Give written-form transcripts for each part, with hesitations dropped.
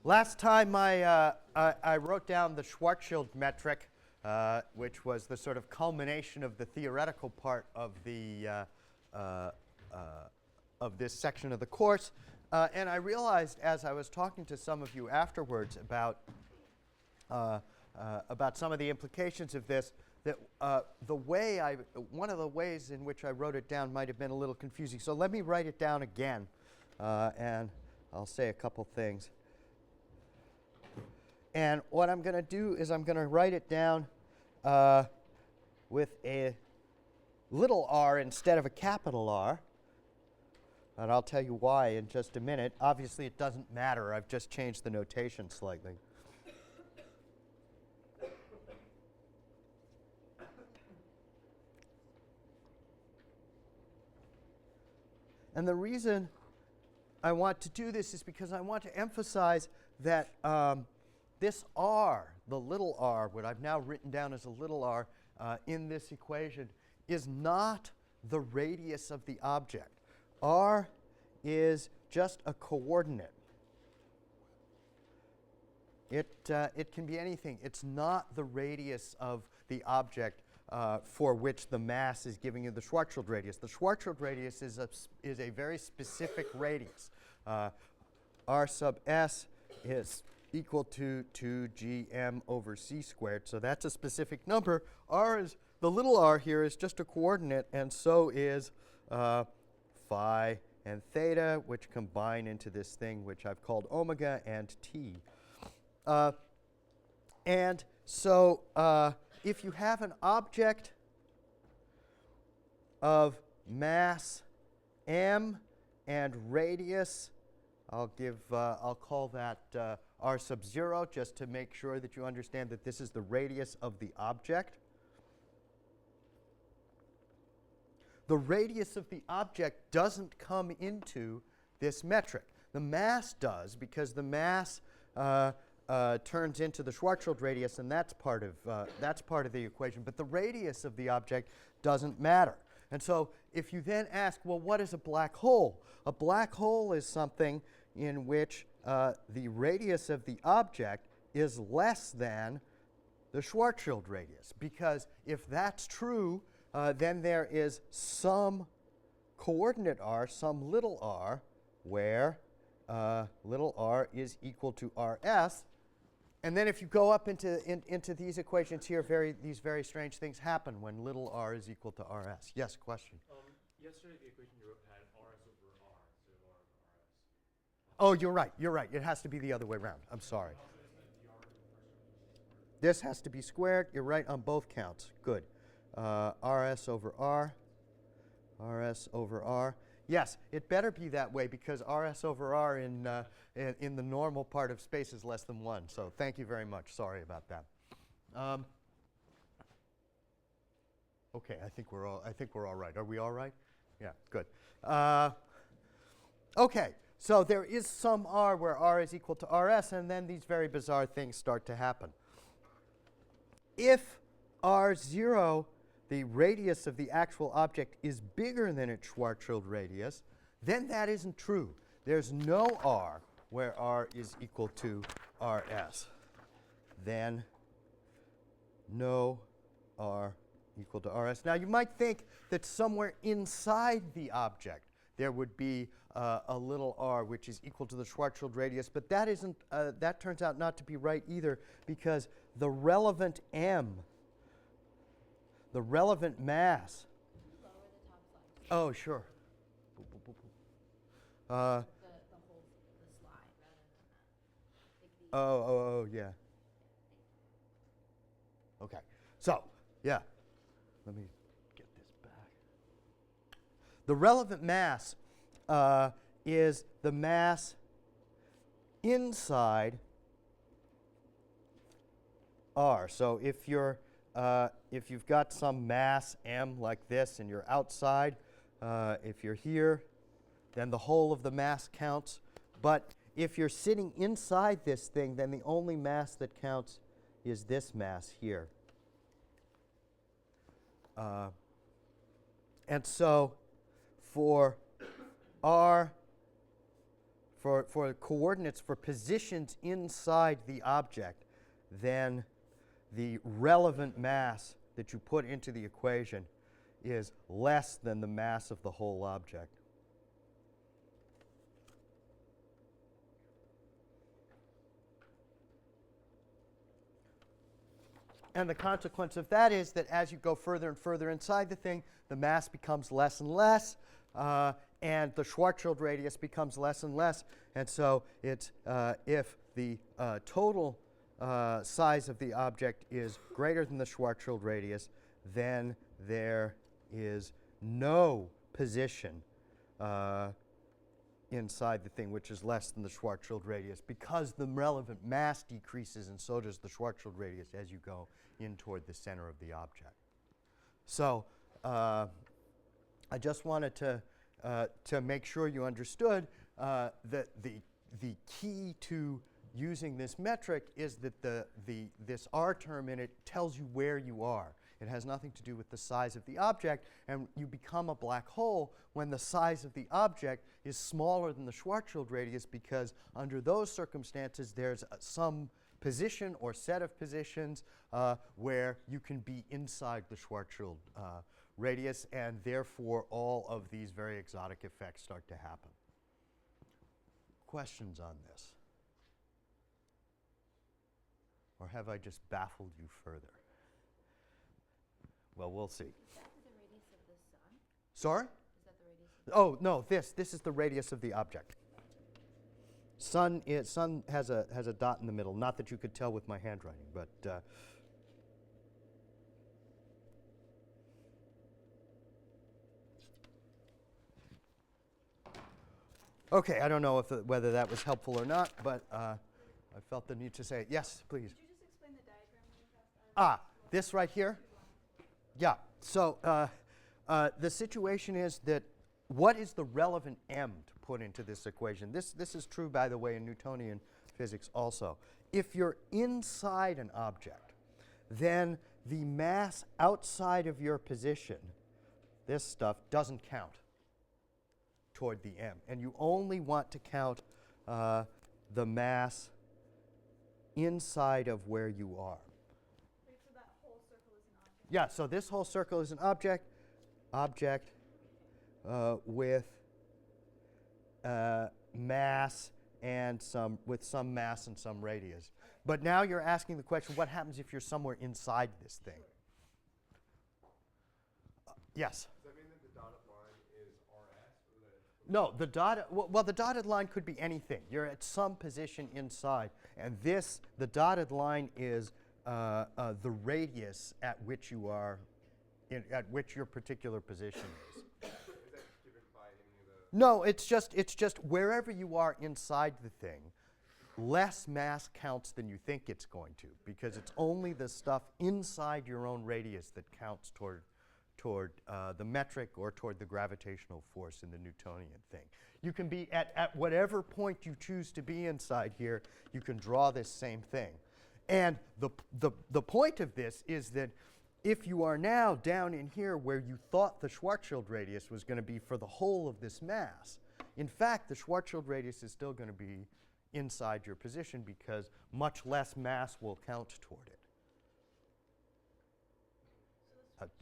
Last time I wrote down the Schwarzschild metric, which was the sort of culmination of the theoretical part of the of this section of the course, and I realized as I was talking to some of you afterwards about some of the implications of this that one of the ways in which I wrote it down might have been a little confusing. So let me write it down again, and I'll say a couple things. And what I'm going to do is I'm going to write it down with a little r instead of a capital R. And I'll tell you why in just a minute. Obviously, it doesn't matter. I've just changed the notation slightly. And the reason I want to do this is because I want to emphasize that this r, the little r, what I've now written down as a little r in this equation, is not the radius of the object. R is just a coordinate. It can be anything. It's not the radius of the object for which the mass is giving you the Schwarzschild radius. The Schwarzschild radius is a very specific radius. R sub s is equal to 2gm over c squared. So that's a specific number. The little r here is just a coordinate, and so is phi and theta, which combine into this thing which I've called omega and t. And so if you have an object of mass m and radius, I'll call that r sub 0, just to make sure that you understand that this is the radius of the object. The radius of the object doesn't come into this metric. The mass does, because the mass turns into the Schwarzschild radius, and that's part of the equation. But the radius of the object doesn't matter. And so if you then ask, well, what is a black hole? A black hole is something in which the radius of the object is less than the Schwarzschild radius. Because if that's true, then there is some coordinate r, some little r, where little r is equal to rs. And then if you go up into these equations here, these very strange things happen when little r is equal to rs. Yes, question? Yesterday the equation you wrote had rs over r, so r over rs. Oh, you're right. You're right. It has to be the other way around. I'm sorry. This has to be squared. You're right on both counts. Good. Rs over r, rs over r. Yes, it better be that way, because rs over r in the normal part of space is less than 1. So thank you very much. Sorry about that. Okay, I think we're all right. Are we all right? Yeah, good. Okay, so there is some r where r is equal to rs, and then these very bizarre things start to happen. If r0, the radius of the actual object, is bigger than its Schwarzschild radius, then that isn't true. There's no r where r is equal to rs. Then no r equal to rs. Now you might think that somewhere inside the object there would be a little r which is equal to the Schwarzschild radius, but that turns out not to be right either, because the relevant m, the relevant mass. Lower the top slide. Oh, sure. The slide rather than that. Oh, yeah. Okay. So, yeah. Let me get this back. The relevant mass is the mass inside R. So if you've got some mass m like this and you're outside, if you're here, then the whole of the mass counts. But if you're sitting inside this thing, then the only mass that counts is this mass here. And so for r for coordinates for positions inside the object, then the relevant mass that you put into the equation is less than the mass of the whole object. And the consequence of that is that as you go further and further inside the thing, the mass becomes less and less, and the Schwarzschild radius becomes less and less. And so it's if the total size of the object is greater than the Schwarzschild radius, then there is no position inside the thing which is less than the Schwarzschild radius, because the relevant mass decreases and so does the Schwarzschild radius as you go in toward the center of the object. So I just wanted to make sure you understood that the key to using this metric is that this R term in it tells you where you are. It has nothing to do with the size of the object, and you become a black hole when the size of the object is smaller than the Schwarzschild radius, because under those circumstances there's some position or set of positions where you can be inside the Schwarzschild radius, and therefore all of these very exotic effects start to happen. Questions on this? Or have I just baffled you further? Well, we'll see. Is that the radius of the sun? Sorry? Is that the radius of the Oh, no, this is the radius of the object. Sun has a dot in the middle. Not that you could tell with my handwriting, but okay, I don't know if whether that was helpful or not, but I felt the need to say it. Yes, please. Could you just explain the diagram really fast? This right here? Yeah. So the situation is that what is the relevant m to put into this equation? This is true, by the way, in Newtonian physics also. If you're inside an object, then the mass outside of your position, this stuff, doesn't count toward the m. And you only want to count the mass inside of where you are. Wait, so that whole circle is an object? Yeah, so this whole circle is an object with mass and with some mass and some radius. But now you're asking the question, what happens if you're somewhere inside this thing? Yes? Does that mean that the dotted line is RS? Or that No, the dotted, well, the dotted line could be anything. You're at some position inside, and the dotted line is the radius at which you are, at which your particular position is. is that given by any of the? No, it's just wherever you are inside the thing, less mass counts than you think it's going to, because it's only the stuff inside your own radius that counts toward the metric or toward the gravitational force in the Newtonian thing. You can be at whatever point you choose to be inside here, you can draw this same thing. And the point of this is that if you are now down in here where you thought the Schwarzschild radius was going to be for the whole of this mass, in fact, the Schwarzschild radius is still going to be inside your position because much less mass will count toward it.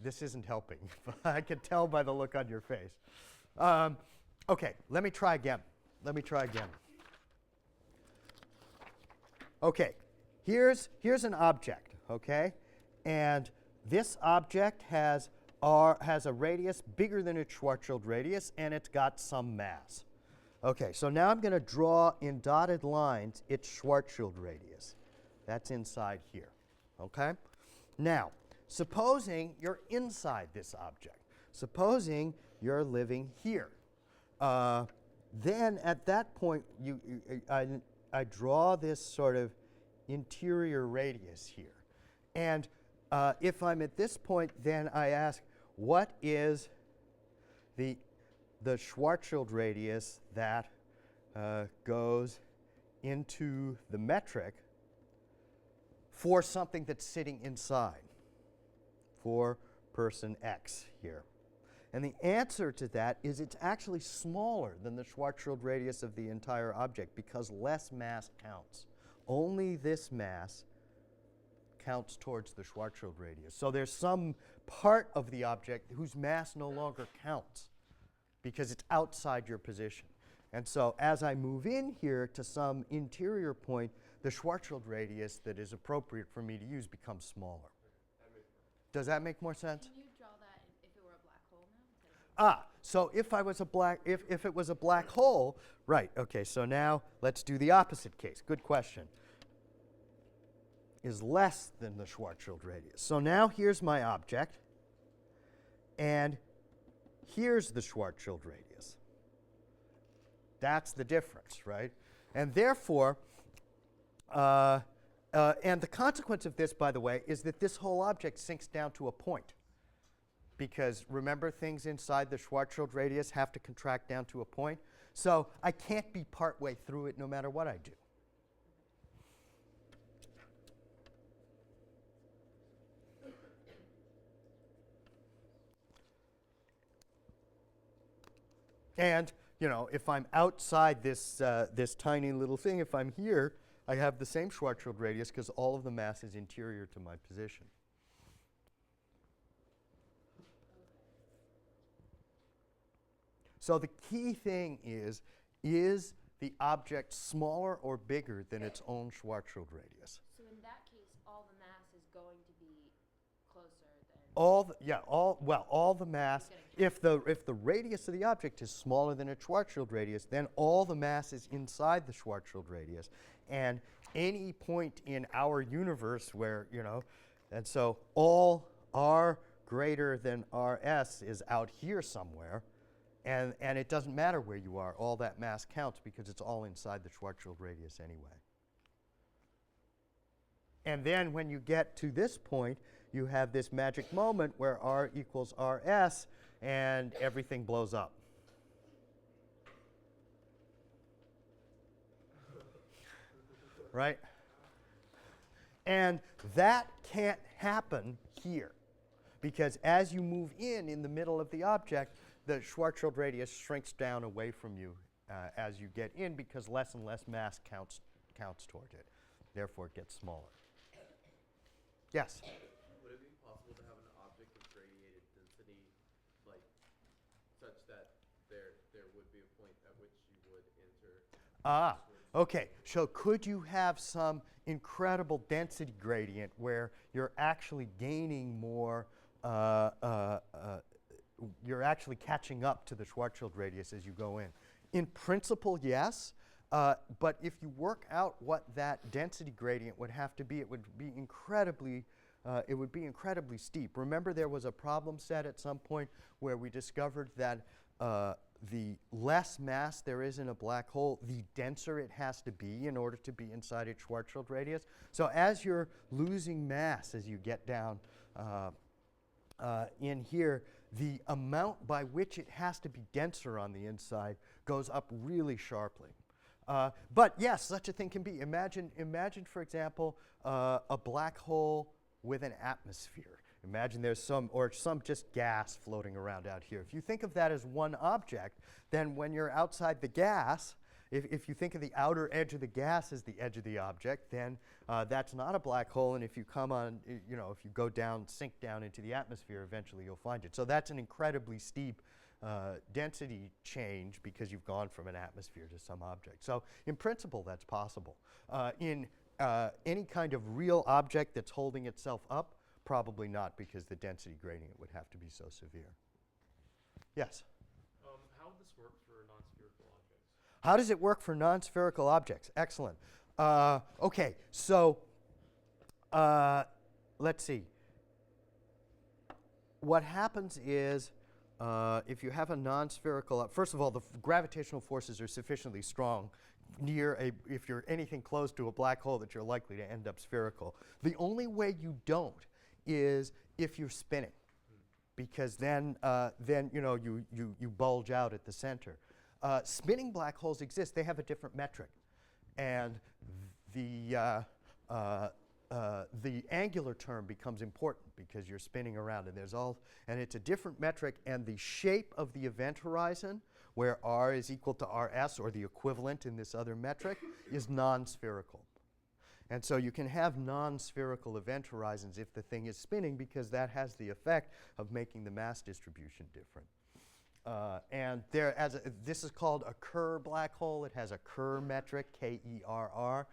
This isn't helping. I can tell by the look on your face. Okay, let me try again. Okay, here's an object, okay? And this object has a radius bigger than its Schwarzschild radius, and it's got some mass. Okay, so now I'm going to draw in dotted lines its Schwarzschild radius. That's inside here, okay? Now, supposing you're inside this object. Supposing you're living here. Then at that point, I draw this sort of interior radius here. And if I'm at this point, then I ask, what is the Schwarzschild radius that goes into the metric for something that's sitting inside, for person X here? And the answer to that is it's actually smaller than the Schwarzschild radius of the entire object because less mass counts. Only this mass counts towards the Schwarzschild radius. So there's some part of the object whose mass no longer counts because it's outside your position. And so as I move in here to some interior point, the Schwarzschild radius that is appropriate for me to use becomes smaller. Does that make more sense? Can you draw that if it were a black hole now? So if it was a black hole, right, okay, so now let's do the opposite case. Good question. Is less than the Schwarzschild radius. So now here's my object, and here's the Schwarzschild radius. That's the difference, right? And therefore, and the consequence of this, by the way, is that this whole object sinks down to a point. Because remember, things inside the Schwarzschild radius have to contract down to a point. So I can't be partway through it no matter what I do. And, you know, if I'm outside this, this tiny little thing, if I'm here, I have the same Schwarzschild radius because all of the mass is interior to my position. So the key thing is the object smaller or bigger than its own Schwarzschild radius? So in that case, all the mass is going to be closer than... All the mass, if the radius of the object is smaller than its Schwarzschild radius, then all the mass is inside the Schwarzschild radius. And any point in our universe where, you know, and so all r greater than rs is out here somewhere, and it doesn't matter where you are, all that mass counts because it's all inside the Schwarzschild radius anyway. And then when you get to this point, you have this magic moment where r equals rs, and everything blows up. Right? And that can't happen here, because as you move in the middle of the object, the Schwarzschild radius shrinks down away from you as you get in, because less and less mass counts toward it. Therefore, it gets smaller. Yes? Would it be possible to have an object with radiated density, like, such that there would be a point at which you would enter? Okay. So could you have some incredible density gradient where you're actually gaining more, you're actually catching up to the Schwarzschild radius as you go in? In principle, yes. But if you work out what that density gradient would have to be, it would be incredibly steep. Remember, there was a problem set at some point where we discovered that the less mass there is in a black hole, the denser it has to be in order to be inside its Schwarzschild radius. So as you're losing mass as you get down in here, the amount by which it has to be denser on the inside goes up really sharply. But yes, such a thing can be. Imagine, for example, a black hole with an atmosphere. Imagine there's some just gas floating around out here. If you think of that as one object, then when you're outside the gas, if you think of the outer edge of the gas as the edge of the object, then that's not a black hole. And if you come on, you know, if you go down, sink down into the atmosphere, eventually you'll find it. So that's an incredibly steep density change because you've gone from an atmosphere to some object. So in principle, that's possible. In any kind of real object that's holding itself up, probably not, because the density gradient would have to be so severe. Yes? How would this work for non-spherical objects? How does it work for non-spherical objects? Excellent. Okay, so let's see. What happens is, if you have a non-spherical, first of all, the gravitational forces are sufficiently strong if you're anything close to a black hole, that you're likely to end up spherical. The only way you don't is if you're spinning, because then you know you bulge out at the center. Spinning black holes exist. They have a different metric, and the angular term becomes important because you're spinning around, and it's a different metric, and the shape of the event horizon, where r is equal to rs, or the equivalent in this other metric, is non-spherical. And so you can have non-spherical event horizons if the thing is spinning, because that has the effect of making the mass distribution different. And this is called a Kerr black hole. It has a Kerr metric, K-E-R-R.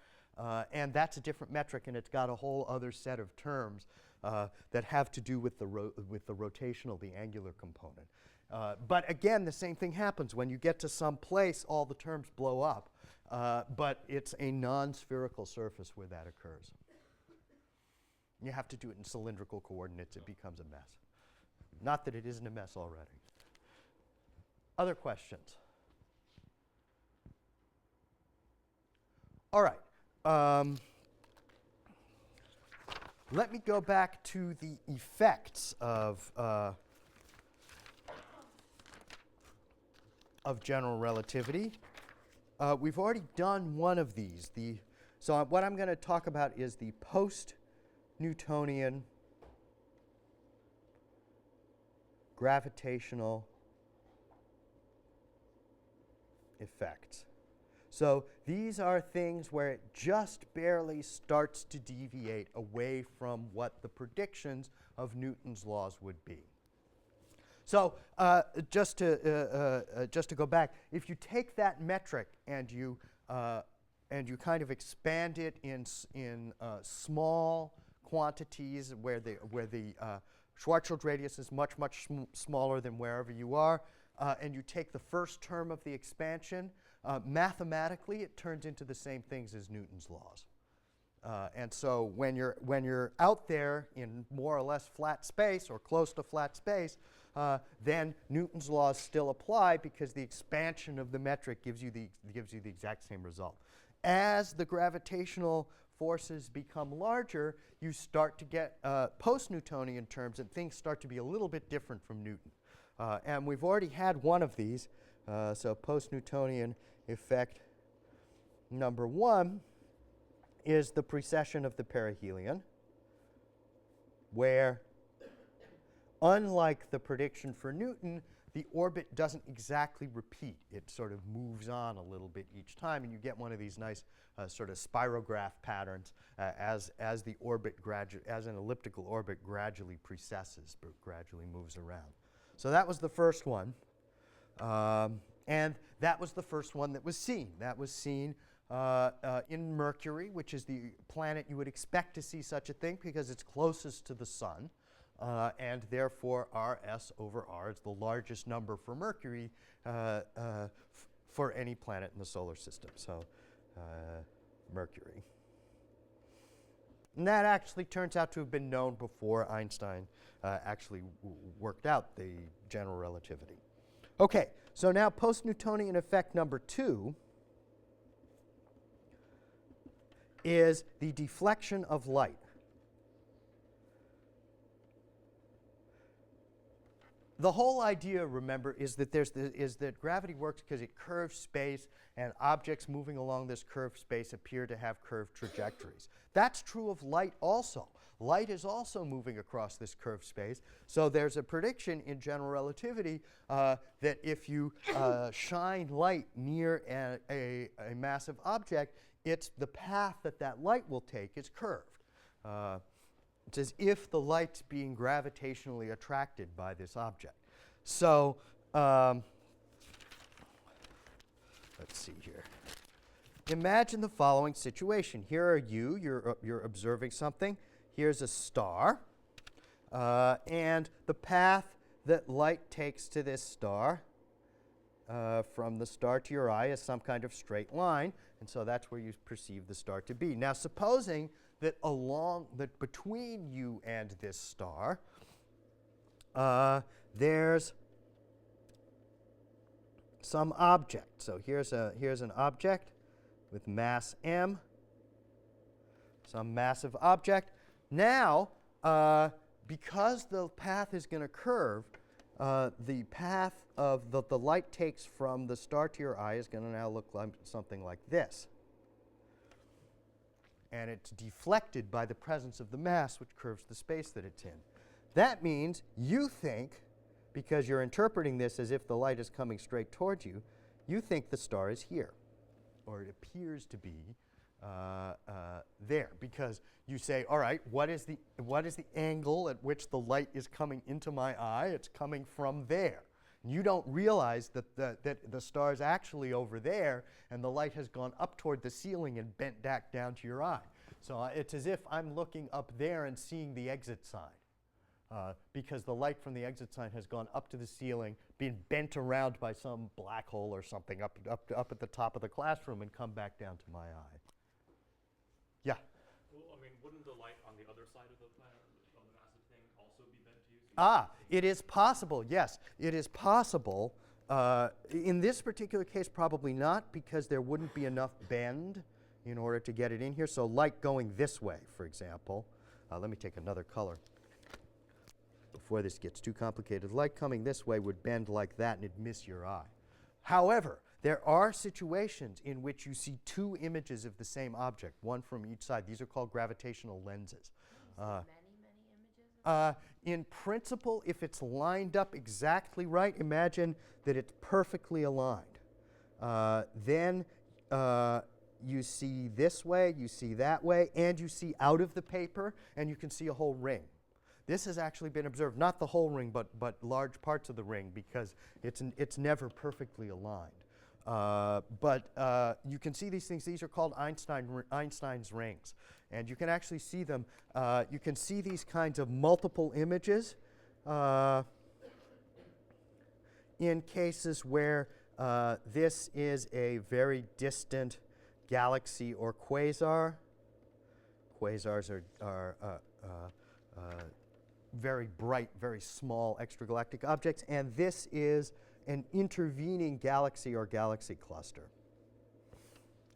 And that's a different metric, and it's got a whole other set of terms that have to do with the rotational, the angular component. But again, the same thing happens. When you get to some place, all the terms blow up. But it's a non-spherical surface where that occurs. You have to do it in cylindrical coordinates. It becomes a mess. Not that it isn't a mess already. Other questions? All right. Let me go back to the effects of general relativity. We've already done one of these. So what I'm going to talk about is the post-Newtonian gravitational effects. So these are things where it just barely starts to deviate away from what the predictions of Newton's laws would be. So just to go back, if you take that metric and you kind of expand it in small quantities where the Schwarzschild radius is much smaller than wherever you are, and you take the first term of the expansion, mathematically it turns into the same things as Newton's laws. And so when you're out there in more or less flat space or close to flat space, then Newton's laws still apply because the expansion of the metric gives you the exact same result. As the gravitational forces become larger, you start to get post-Newtonian terms, and things start to be a little bit different from Newton. And we've already had one of these. So post-Newtonian effect number 1 is the precession of the perihelion, where, unlike the prediction for Newton, the orbit doesn't exactly repeat. It sort of moves on a little bit each time, and you get one of these nice sort of spirograph patterns as the orbit as an elliptical orbit gradually precesses, gradually moves around. So that was the first one, and that was the first one that was seen. That was seen in Mercury, which is the planet you would expect to see such a thing because it's closest to the sun. And therefore, Rs over R is the largest number for Mercury for any planet in the solar system. So Mercury. And that actually turns out to have been known before Einstein actually worked out the general relativity. Okay, so now post-Newtonian effect number 2 is the deflection of light. The whole idea, remember, is that that gravity works because it curves space, and objects moving along this curved space appear to have curved trajectories. That's true of light also. Light is also moving across this curved space. So there's a prediction in general relativity that if you shine light near a massive object, the path that light will take is curved. It's as if the light's being gravitationally attracted by this object. So let's see here. Imagine the following situation. Here are you're observing something. Here's a star. And the path that light takes to this star from the star to your eye is some kind of straight line. And so that's where you perceive the star to be. Now, supposing that between you and this star, there's some object. So here's an object with mass m, some massive object. Now, because the path is going to curve, the path of the light takes from the star to your eye is going to now look like something like this. and it's deflected by the presence of the mass, which curves the space that it's in. That means you think, because you're interpreting this as if the light is coming straight towards you, you think the star is here, or it appears to be there, because you say, all right, what is the angle at which the light is coming into my eye? It's coming from there. You don't realize that the star is actually over there, and the light has gone up toward the ceiling and bent back down to your eye. So it's as if I'm looking up there and seeing the exit sign, because the light from the exit sign has gone up to the ceiling, been bent around by some black hole or something up at the top of the classroom, and come back down to my eye. Yeah? Well, I mean, wouldn't the light on the other side of the massive thing also be bent to you? It is possible, yes. It is possible. In this particular case, probably not, because there wouldn't be enough bend in order to get it in here. So light going this way, for example. Let me take another color before this gets too complicated. Light coming this way would bend like that, and it'd miss your eye. However, there are situations in which you see two images of the same object, one from each side. These are called gravitational lenses. Many images? In principle, if it's lined up exactly right, imagine that it's perfectly aligned. Then you see this way, you see that way, and you see out of the paper, and you can see a whole ring. This has actually been observed, not the whole ring, but large parts of the ring, because it's never perfectly aligned. But you can see these things. These are called Einstein's rings. And you can actually see them. You can see these kinds of multiple images in cases where this is a very distant galaxy or quasar. Quasars are very bright, very small extragalactic objects. And this is an intervening galaxy or galaxy cluster.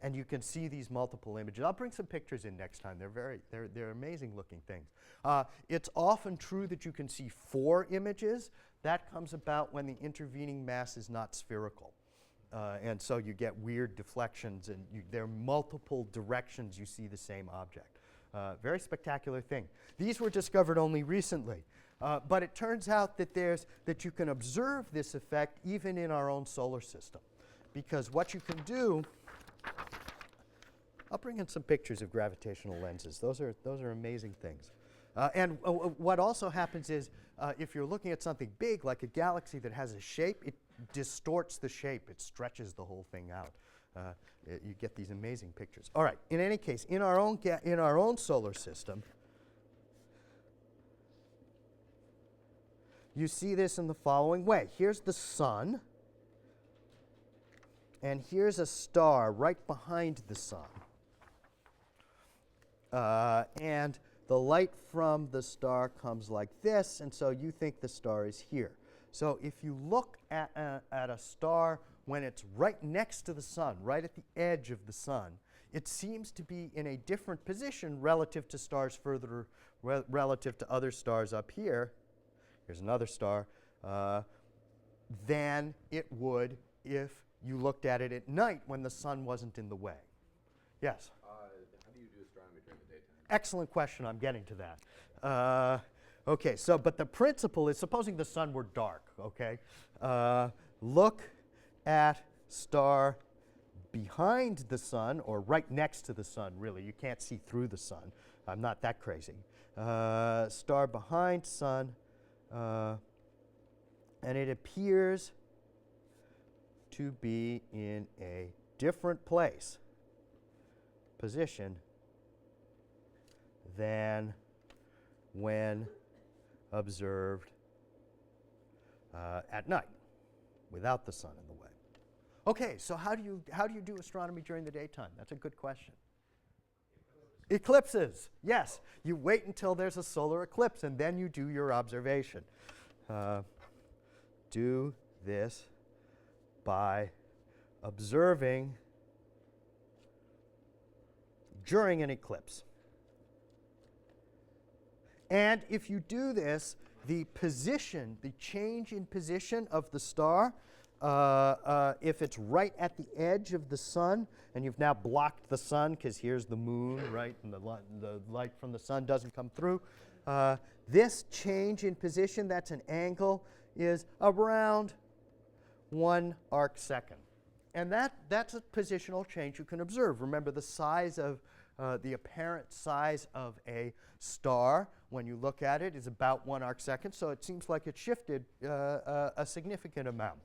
And you can see these multiple images. I'll bring some pictures in next time. They're amazing looking things. It's often true that you can see 4 images. That comes about when the intervening mass is not spherical. And so you get weird deflections, and there are multiple directions you see the same object. Very spectacular thing. These were discovered only recently. But it turns out that you can observe this effect even in our own solar system. Because what you can do, I'll bring in some pictures of gravitational lenses. Those are amazing things. And what also happens is, if you're looking at something big, like a galaxy that has a shape, it distorts the shape. It stretches the whole thing out. You get these amazing pictures. All right. In any case, in our own solar system, you see this in the following way. Here's the sun, and here's a star right behind the sun. And the light from the star comes like this, and so you think the star is here. So if you look at a star when it's right next to the sun, right at the edge of the sun, it seems to be in a different position relative to stars further, relative to other stars up here. Here's another star, than it would if you looked at it at night when the sun wasn't in the way. Yes? How do you do astronomy during the daytime? Excellent question. I'm getting to that. Okay, so, but the principle is, supposing the sun were dark, okay? Look at star behind the sun, or right next to the sun, really. You can't see through the sun. I'm not that crazy. Star behind sun, and it appears to be in a different position than when observed at night without the sun in the way. Okay, so how do you do astronomy during the daytime? That's a good question. Eclipses, yes. You wait until there's a solar eclipse, and then you do your observation. Do this by observing during an eclipse. And if you do this, the change in position of the star if it's right at the edge of the sun, and you've now blocked the sun because here's the moon, right, and the light from the sun doesn't come through, this change in position, that's an angle, is around 1 arc second. And that's a positional change you can observe. Remember, the size of the apparent size of a star, when you look at it, is about 1 arc second, so it seems like it shifted a significant amount.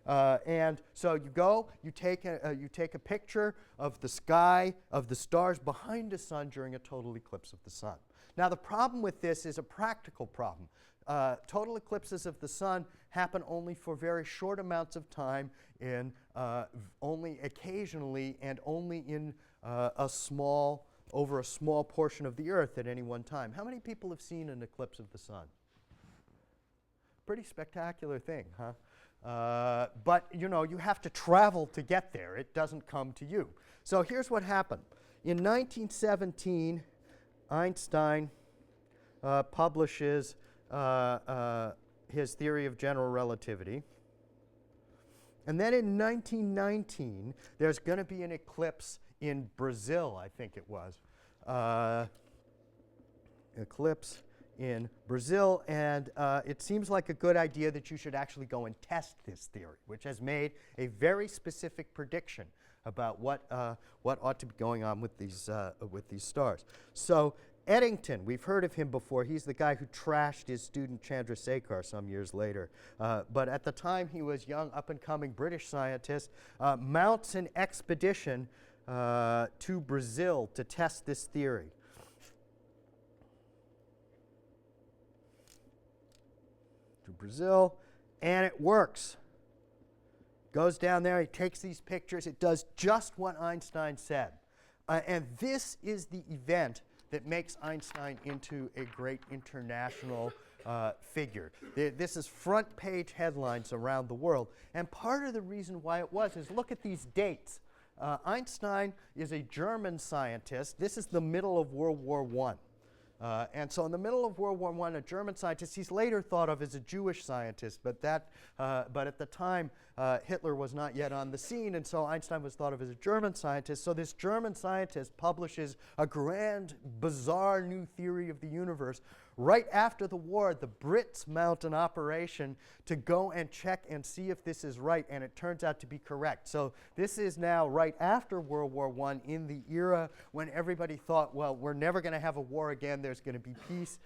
And so you take a picture of the sky, of the stars behind the sun during a total eclipse of the sun. Now, the problem with this is a practical problem. Total eclipses of the sun happen only for very short amounts of time, only occasionally, and only in over a small portion of the Earth at any one time. How many people have seen an eclipse of the sun? Pretty spectacular thing, huh? But you have to travel to get there. It doesn't come to you. So here's what happened. In 1917, Einstein publishes his theory of general relativity. And then in 1919, there's going to be an eclipse in Brazil, I think it was. Eclipse in Brazil, and it seems like a good idea that you should actually go and test this theory, which has made a very specific prediction about what ought to be going on with these stars. So Eddington, we've heard of him before. He's the guy who trashed his student Chandrasekhar some years later. But at the time, he was young, up-and-coming British scientist, mounts an expedition to Brazil to test this theory. To Brazil, and it works. Goes down there, he takes these pictures. It does just what Einstein said. And this is the event that makes Einstein into a great international figure. This is front page headlines around the world. And part of the reason why it was is look at these dates. Einstein is a German scientist. This is the middle of World War I. And so in the middle of World War I, a German scientist, he's later thought of as a Jewish scientist, but at the time, Hitler was not yet on the scene, and so Einstein was thought of as a German scientist. So this German scientist publishes a grand, bizarre new theory of the universe. Right after the war, the Brits mount an operation to go and check and see if this is right, and it turns out to be correct. So this is now right after World War I, in the era when everybody thought, well, we're never going to have a war again. There's going to be peace.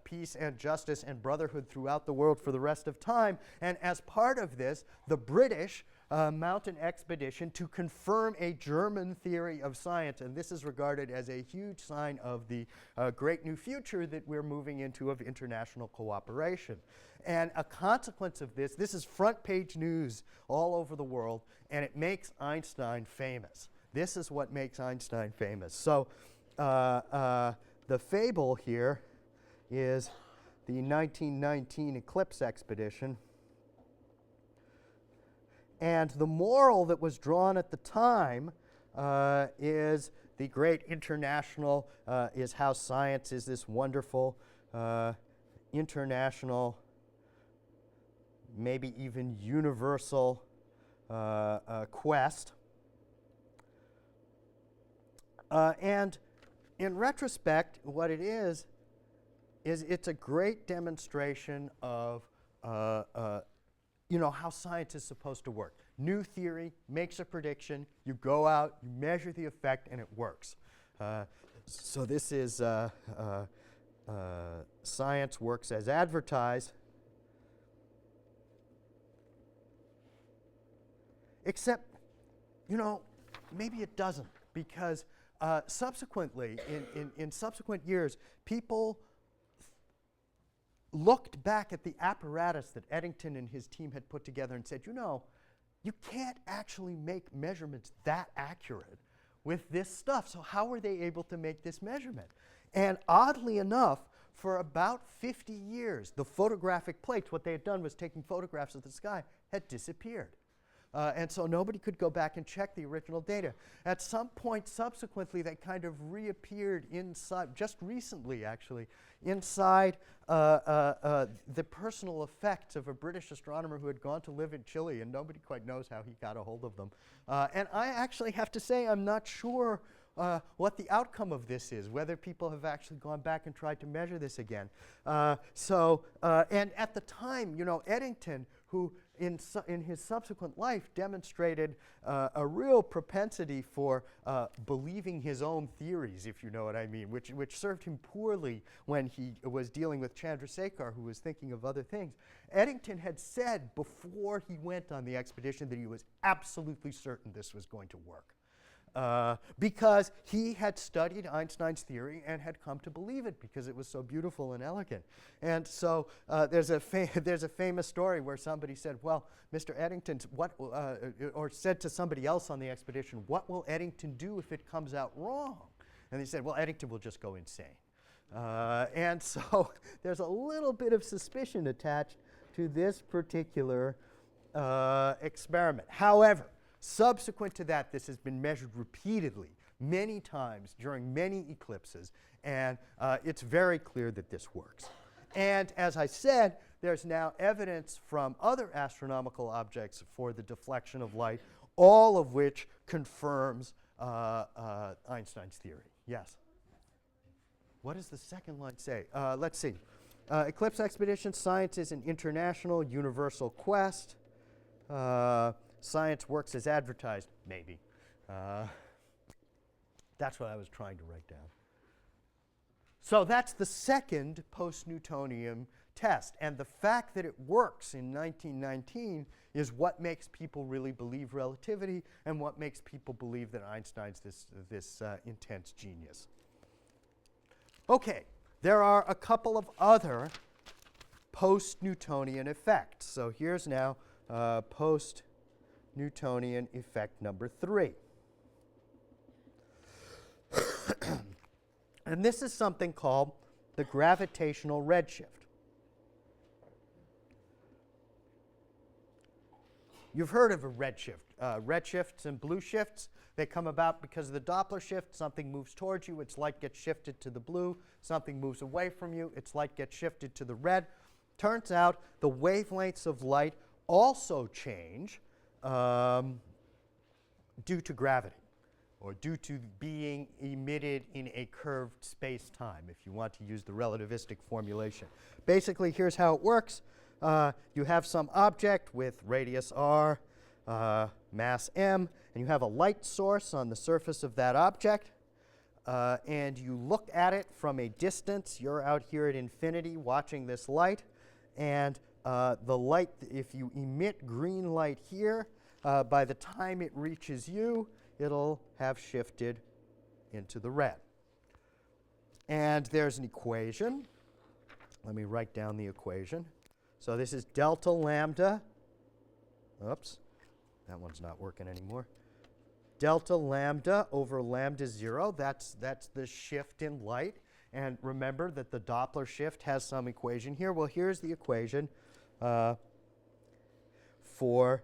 Peace and justice and brotherhood throughout the world for the rest of time. And as part of this, the British mount an expedition to confirm a German theory of science. And this is regarded as a huge sign of the great new future that we're moving into of international cooperation. And a consequence of this is front page news all over the world, and it makes Einstein famous. This is what makes Einstein famous. So the fable here is the 1919 Eclipse expedition. And the moral that was drawn at the time is the great international, is how science is this wonderful international, maybe even universal quest. And in retrospect, what it is it's a great demonstration of how science is supposed to work. New theory makes a prediction, you go out, you measure the effect, and it works. So this is science works as advertised. Except, maybe it doesn't, because subsequently, in subsequent years, people looked back at the apparatus that Eddington and his team had put together and said, you can't actually make measurements that accurate with this stuff. So how were they able to make this measurement? And oddly enough, for about 50 years, the photographic plates, what they had done was taking photographs of the sky, had disappeared. And so nobody could go back and check the original data. At some point subsequently, they kind of reappeared inside, just recently actually, inside the personal effects of a British astronomer who had gone to live in Chile, and nobody quite knows how he got a hold of them. And I actually have to say I'm not sure what the outcome of this is, whether people have actually gone back and tried to measure this again. And at the time, you know, Eddington, who in his subsequent life demonstrated a real propensity for believing his own theories, if you know what I mean, which served him poorly when he was dealing with Chandrasekhar, who was thinking of other things. Eddington had said before he went on the expedition that he was absolutely certain this was going to work. Because he had studied Einstein's theory and had come to believe it because it was so beautiful and elegant. And so there's a famous story where somebody said, well, Mr. Eddington, or said to somebody else on the expedition, what will Eddington do if it comes out wrong? And they said, well, Eddington will just go insane. And so there's a little bit of suspicion attached to this particular experiment. However, subsequent to that, this has been measured repeatedly, many times during many eclipses, and it's very clear that this works. And as I said, there's now evidence from other astronomical objects for the deflection of light, all of which confirms Einstein's theory. Yes? What does the second line say? Let's see. Eclipse expedition, science is an international, universal quest. Science works as advertised, maybe. That's what I was trying to write down. So that's the second post-Newtonian test. And the fact that it works in 1919 is what makes people really believe relativity and what makes people believe that Einstein's this intense genius. Okay, there are a couple of other post-Newtonian effects. So here's now post-Newtonian effect number 3. And this is something called the gravitational redshift. You've heard of a redshift. Redshifts and blue shifts, they come about because of the Doppler shift. Something moves towards you, its light gets shifted to the blue. Something moves away from you, its light gets shifted to the red. Turns out the wavelengths of light also change due to gravity, or due to being emitted in a curved space-time, if you want to use the relativistic formulation. Basically, here's how it works. You have some object with radius r, mass m, and you have a light source on the surface of that object, and you look at it from a distance. You're out here at infinity watching this light, and the light, if you emit green light here, by the time it reaches you, it'll have shifted into the red. And there's an equation. Let me write down the equation. So this is delta lambda. Oops, that one's not working anymore. Delta lambda over lambda 0. That's the shift in light. And remember that the Doppler shift has some equation here. Well, here's the equation for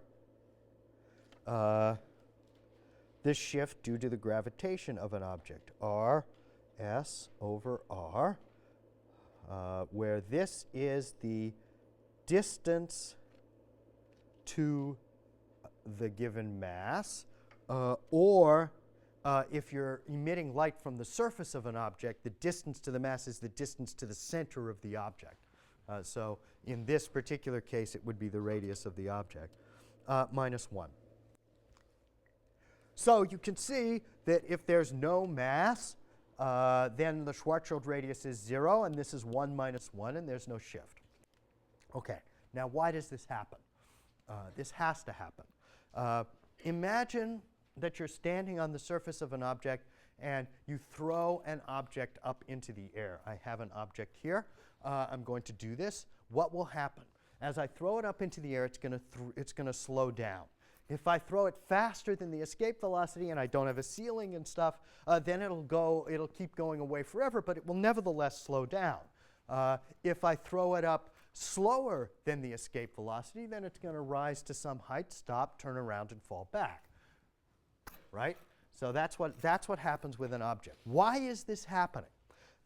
this shift due to the gravitation of an object, r s over r, where this is the distance to the given mass, or if you're emitting light from the surface of an object, the distance to the mass is the distance to the center of the object. So in this particular case, it would be the radius of the object, minus 1. So you can see that if there's no mass, then the Schwarzschild radius is 0, and this is 1 minus 1, and there's no shift. Okay, now why does this happen? This has to happen. Imagine that you're standing on the surface of an object, and you throw an object up into the air. I have an object here. I'm going to do this. What will happen? As I throw it up into the air, it's going to slow down. If I throw it faster than the escape velocity and I don't have a ceiling and stuff, then it'll keep going away forever, but it will nevertheless slow down. If I throw it up slower than the escape velocity, then it's going to rise to some height, stop, turn around, and fall back. Right? So that's what happens with an object. Why is this happening?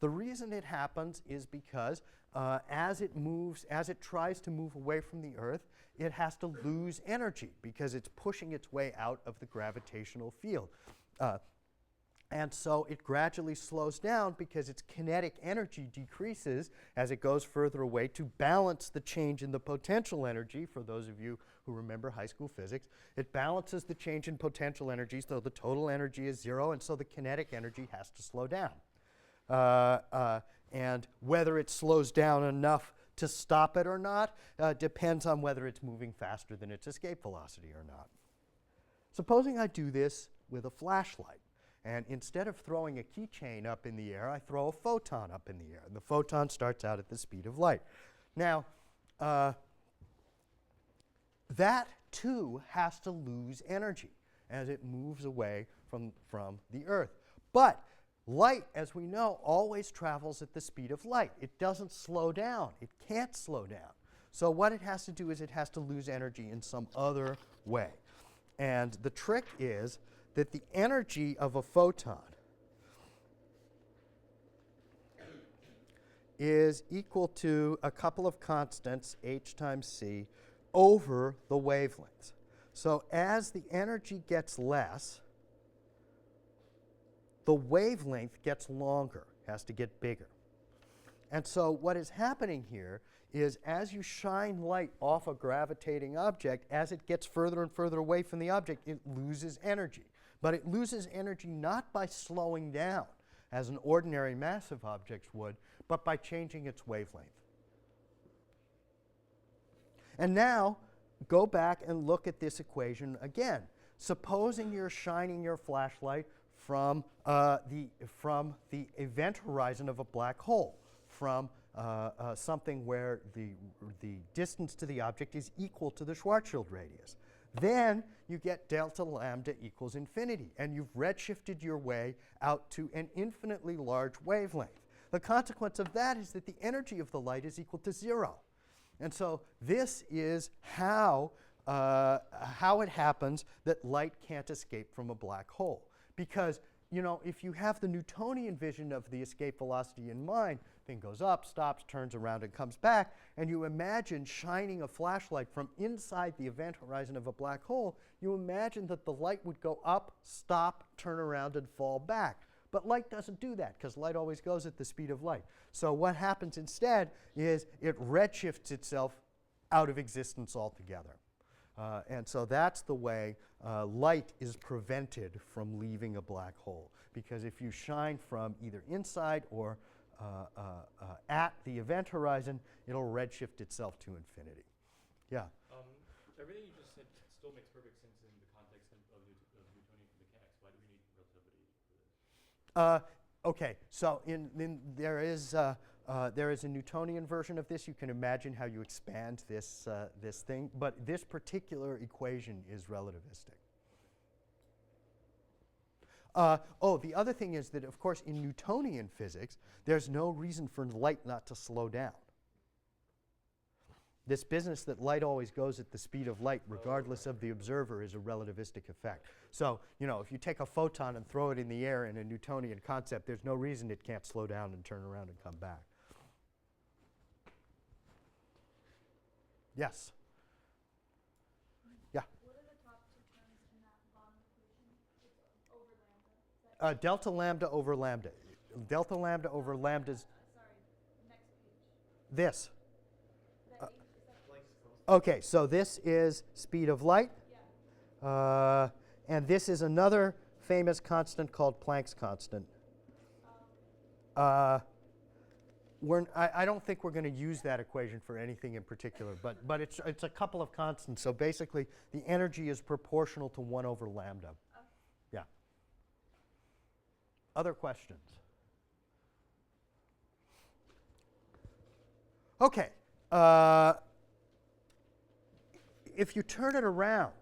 The reason it happens is because as it tries to move away from the Earth, it has to lose energy because it's pushing its way out of the gravitational field. And so it gradually slows down because its kinetic energy decreases as it goes further away to balance the change in the potential energy. For those of you who remember high school physics, it balances the change in potential energy, so the total energy is 0, and so the kinetic energy has to slow down. And whether it slows down enough to stop it or not depends on whether it's moving faster than its escape velocity or not. Supposing I do this with a flashlight. And instead of throwing a keychain up in the air, I throw a photon up in the air. And the photon starts out at the speed of light. Now, that too has to lose energy as it moves away from the Earth. But light, as we know, always travels at the speed of light. It doesn't slow down. It can't slow down. So what it has to do is it has to lose energy in some other way. And the trick is that the energy of a photon is equal to a couple of constants, h times c, over the wavelengths. So as the energy gets less, the wavelength gets longer, has to get bigger. And so what is happening here is as you shine light off a gravitating object, as it gets further and further away from the object, it loses energy. But it loses energy not by slowing down, as an ordinary massive object would, but by changing its wavelength. And now, go back and look at this equation again. Supposing you're shining your flashlight from the event horizon of a black hole, from something where the distance to the object is equal to the Schwarzschild radius. Then you get delta lambda equals infinity, and you've redshifted your way out to an infinitely large wavelength. The consequence of that is that the energy of the light is equal to 0. And so this is how it happens that light can't escape from a black hole. Because, you know, if you have the Newtonian vision of the escape velocity in mind, thing goes up, stops, turns around, and comes back, and you imagine shining a flashlight from inside the event horizon of a black hole, you imagine that the light would go up, stop, turn around, and fall back. But light doesn't do that, because light always goes at the speed of light. So what happens instead is it redshifts itself out of existence altogether. And so that's the way light is prevented from leaving a black hole. Because if you shine from either inside or at the event horizon, it'll redshift itself to infinity. Yeah? Everything you just said still makes perfect sense in the context of Newtonian mechanics. Why do we need relativity for this? Okay, so there is a Newtonian version of this. You can imagine how you expand this thing, but this particular equation is relativistic. The other thing is that, of course, in Newtonian physics, there's no reason for light not to slow down. This business that light always goes at the speed of light, regardless of the observer, is a relativistic effect. So, you know, if you take a photon and throw it in the air in a Newtonian concept, there's no reason it can't slow down and turn around and come back. Yes? Yeah? What are the top two terms in that bottom equation? It's over lambda. Is that Delta lambda over lambda. Delta lambda over lambda is sorry, next page. this. That H, is that Okay, so this is speed of light. yeah. And this is another famous constant called Planck's constant. I don't think we're going to use that equation for anything in particular, but it's a couple of constants. So basically, the energy is proportional to 1 over lambda. Yeah. Other questions? Okay. If you turn it around,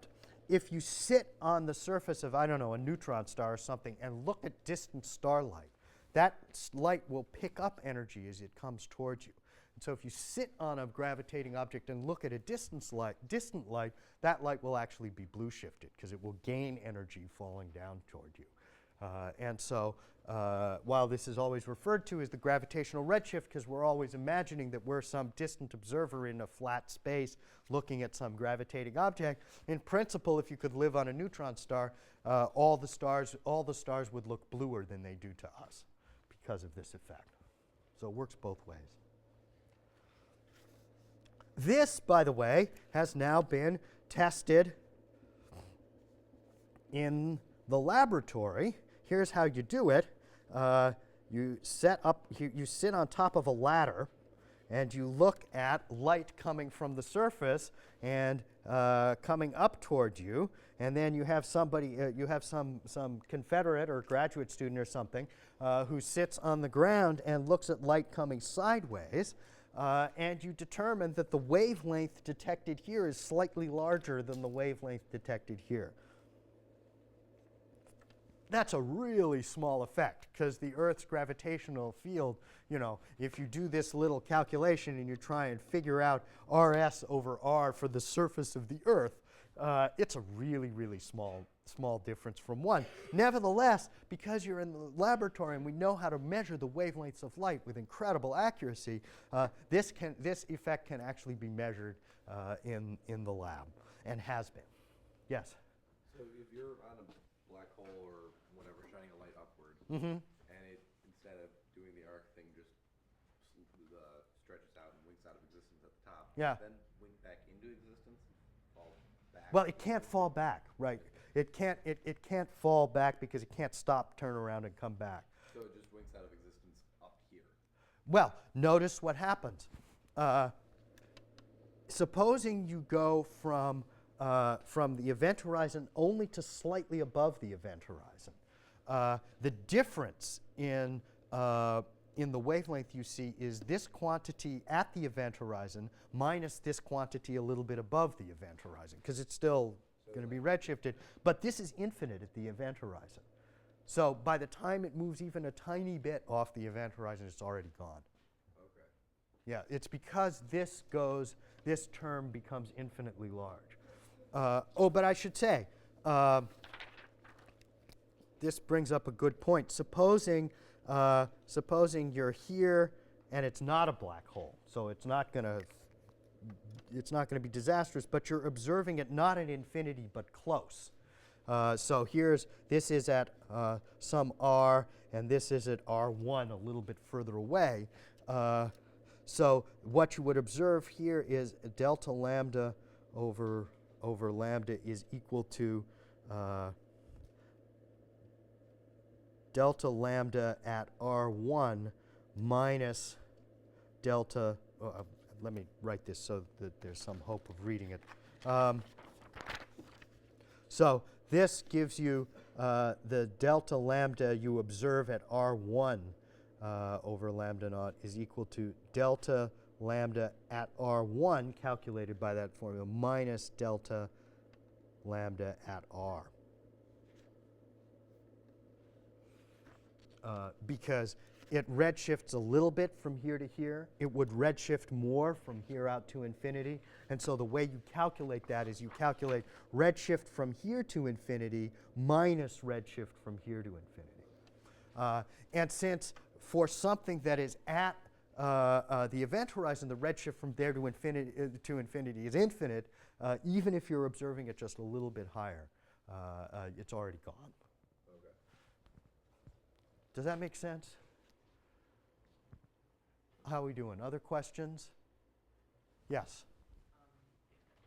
if you sit on the surface of, I don't know, a neutron star or something and look at distant starlight, that light will pick up energy as it comes towards you. So if you sit on a gravitating object and look at a distant light, that light will actually be blue shifted because it will gain energy falling down toward you. And so while this is always referred to as the gravitational redshift because we're always imagining that we're some distant observer in a flat space looking at some gravitating object, in principle, if you could live on a neutron star, all the stars would look bluer than they do to us because of this effect. So it works both ways. This, by the way, has now been tested in the laboratory. Here's how you do it. You sit on top of a ladder, and you look at light coming from the surface and coming up toward you. And then you have somebody, you have some Confederate or graduate student or something who sits on the ground and looks at light coming sideways. And you determine that the wavelength detected here is slightly larger than the wavelength detected here. That's a really small effect because the Earth's gravitational field, you know, if you do this little calculation and you try and figure out RS over R for the surface of the Earth, it's a really, really small difference from 1. Nevertheless, because you're in the laboratory and we know how to measure the wavelengths of light with incredible accuracy, this effect can actually be measured in the lab and has been. Yes? So if you're on a black hole or whatever shining a light upward, Mm-hmm. and it, instead of doing the arc thing, just stretches out and winks out of existence at the top, Yeah. then wink back into existence, fall back. Well, it can't fall back, right? It can't fall back because it can't stop, turn around, and come back. So it just winks out of existence up here. Well, notice what happens. Supposing you go from the event horizon only to slightly above the event horizon. The difference in the wavelength you see is this quantity at the event horizon minus this quantity a little bit above the event horizon, because it's still going to be redshifted. But this is infinite at the event horizon. So by the time it moves even a tiny bit off the event horizon, it's already gone. Okay. Yeah, it's because this term becomes infinitely large. But I should say, this brings up a good point. Supposing you're here and it's not a black hole, so it's not going to be disastrous, but you're observing it not at infinity but close. So this is at some r, and this is at r1 a little bit further away. So what you would observe here is delta lambda over lambda is equal to delta lambda at R1 minus delta, let me write this so that there's some hope of reading it. So this gives you the delta lambda you observe at R1 over lambda naught is equal to delta lambda at R1 calculated by that formula minus delta lambda at R. Because it redshifts a little bit from here to here. It would redshift more from here out to infinity. And so the way you calculate that is you calculate redshift from here to infinity minus redshift from here to infinity. And since for something that is at the event horizon, the redshift from there to infinity is infinite, even if you're observing it just a little bit higher, it's already gone. Okay. Does that make sense? How are we doing? Other questions? Yes?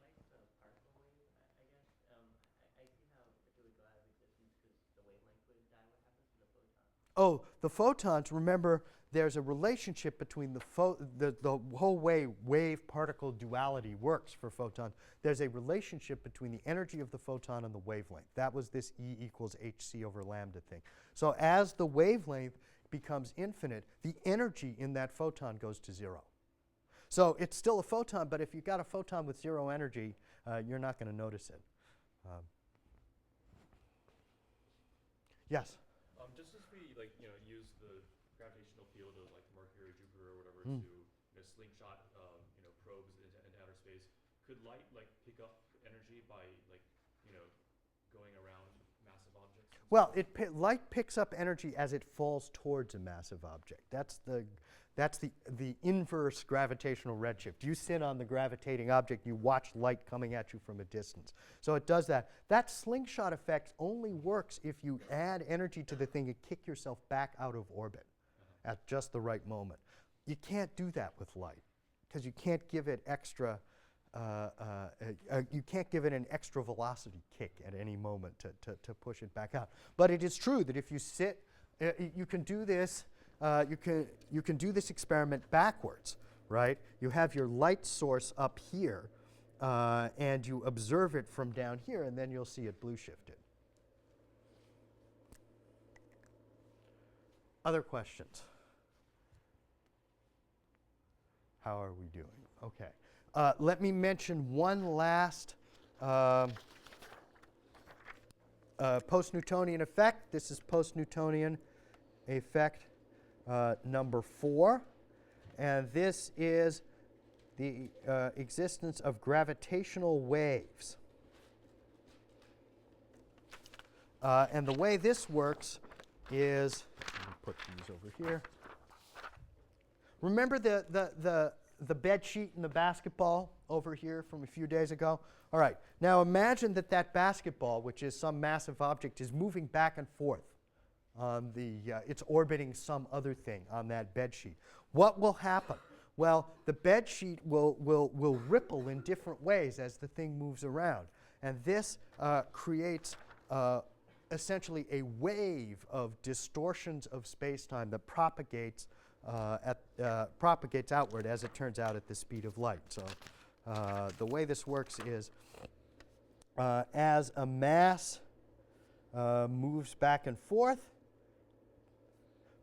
Like the particle wave, I guess, I see how it would go out of existence because the wavelength would die. What happens to the photons? Oh, the photons, remember, there's a relationship between the whole way wave-particle duality works for photons. There's a relationship between the energy of the photon and the wavelength. That was this E equals hc over lambda thing. So as the wavelength becomes infinite, the energy in that photon goes to 0. So it's still a photon, but if you've got a photon with 0 energy, you're not going to notice it. Yes? Just as we use the gravitational field of like Mercury or Jupiter or whatever Mm. to slingshot probes into outer space, could light like pick up energy by like going around massive objects? Well, light picks up energy as it falls towards a massive object. That's the inverse gravitational redshift. You sit on the gravitating object, you watch light coming at you from a distance. So it does that. That slingshot effect only works if you add energy to the thing and kick yourself back out of orbit at just the right moment. You can't do that with light because you can't give it extra. You can't give it an extra velocity kick at any moment to push it back out. But it is true that if you sit, you can do this. You can do this experiment backwards, right? You have your light source up here, and you observe it from down here, and then you'll see it blue shifted. Other questions? How are we doing? Okay. Let me mention one last post-Newtonian effect. This is post-Newtonian effect number 4. And this is the existence of gravitational waves. And the way this works is, let me put these over here. Remember the bed sheet and the basketball over here from a few days ago? All right, now imagine that basketball, which is some massive object, is moving back and forth on it's orbiting some other thing on that bed sheet. What will happen? Well, the bed sheet will ripple in different ways as the thing moves around. And this creates essentially a wave of distortions of space-time that propagates outward, as it turns out, at the speed of light. So the way this works is as a mass moves back and forth,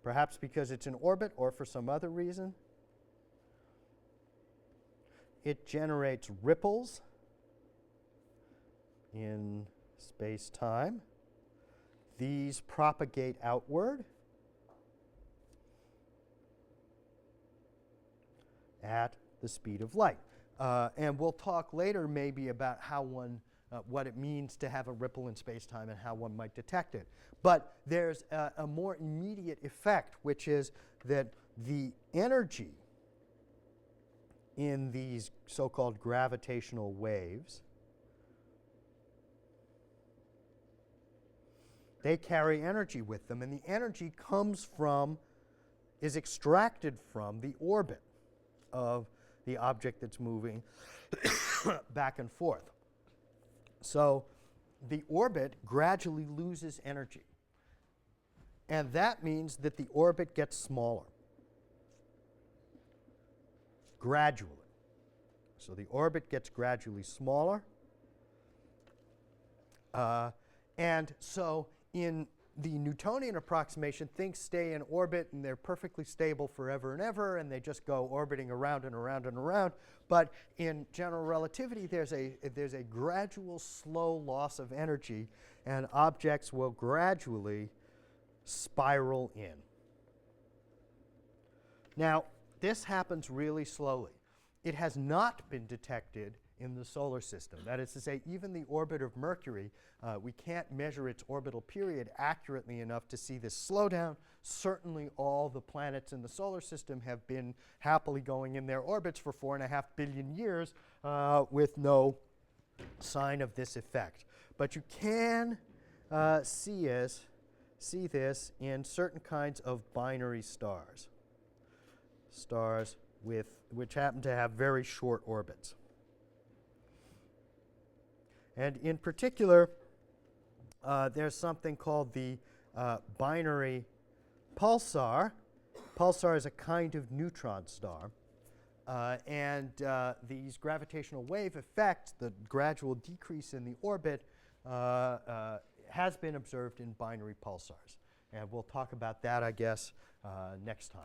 perhaps because it's in orbit or for some other reason, it generates ripples in space-time. These propagate outward at the speed of light. And we'll talk later maybe about how what it means to have a ripple in space-time and how one might detect it. But there's a more immediate effect, which is that the energy in these so-called gravitational waves, they carry energy with them, and the energy is extracted from the orbit of the object that's moving back and forth. So the orbit gradually loses energy. And that means that the orbit gets smaller. Gradually. So the orbit gets gradually smaller. And so in the Newtonian approximation, things stay in orbit and they're perfectly stable forever and ever, and they just go orbiting around and around and around. But in general relativity, there's a gradual, slow loss of energy, and objects will gradually spiral in. Now, this happens really slowly. It has not been detected in the solar system. That is to say, even the orbit of Mercury, we can't measure its orbital period accurately enough to see this slowdown. Certainly all the planets in the solar system have been happily going in their orbits for 4.5 billion years with no sign of this effect. But you can see this in certain kinds of binary stars. Stars which happen to have very short orbits. And in particular, there's something called the binary pulsar. Pulsar is a kind of neutron star. And these gravitational wave effects, the gradual decrease in the orbit, has been observed in binary pulsars. And we'll talk about that, I guess, next time.